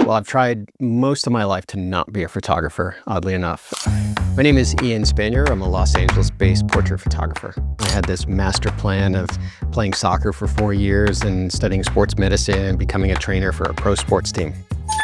Well, I've tried most of my life to not be a photographer, oddly enough. My name is Ian Spanier. I'm a Los Angeles-based portrait photographer. I had this master plan of playing soccer for 4 years and studying sports medicine and becoming a trainer for a pro sports team.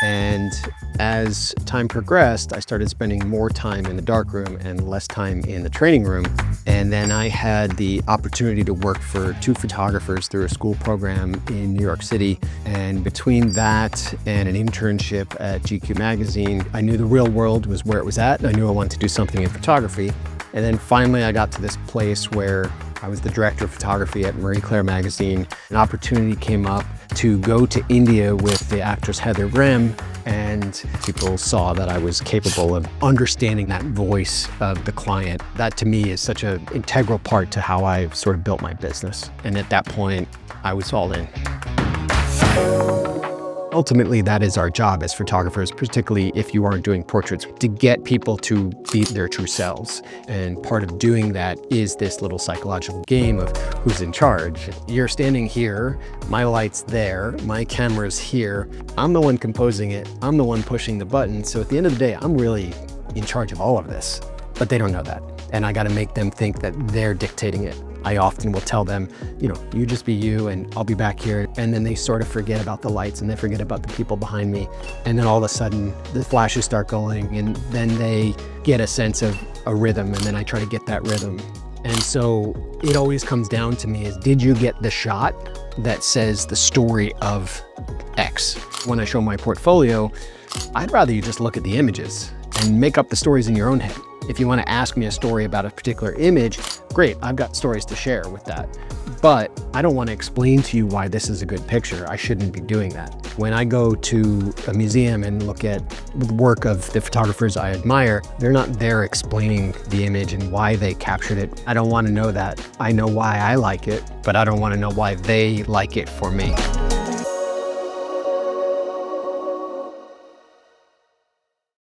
And as time progressed, I started spending more time in the darkroom and less time in the training room. And then I had the opportunity to work for 2 photographers through a school program in New York City. And between that and an internship at GQ magazine, I knew the real world was where it was at. And I knew I wanted to do something in photography. And then finally I got to this place where I was the director of photography at Marie Claire magazine. An opportunity came up to go to India with the actress Heather Graham, and people saw that I was capable of understanding that voice of the client. That to me is such an integral part to how I sort of built my business. And at that point, I was all in. Ultimately, that is our job as photographers, particularly if you aren't doing portraits, to get people to be their true selves. And part of doing that is this little psychological game of who's in charge. You're standing here, my light's there, my camera's here. I'm the one composing it. I'm the one pushing the button. So at the end of the day, I'm really in charge of all of this, but they don't know that. And I got to make them think that they're dictating it. I often will tell them, you know, you just be you and I'll be back here. And then they sort of forget about the lights and they forget about the people behind me. And then all of a sudden the flashes start going and then they get a sense of a rhythm and then I try to get that rhythm. And so it always comes down to me is, did you get the shot that says the story of X? When I show my portfolio, I'd rather you just look at the images and make up the stories in your own head. If you want to ask me a story about a particular image, great, I've got stories to share with that. But I don't want to explain to you why this is a good picture. I shouldn't be doing that. When I go to a museum and look at the work of the photographers I admire, they're not there explaining the image and why they captured it. I don't want to know that. I know why I like it, but I don't want to know why they like it for me.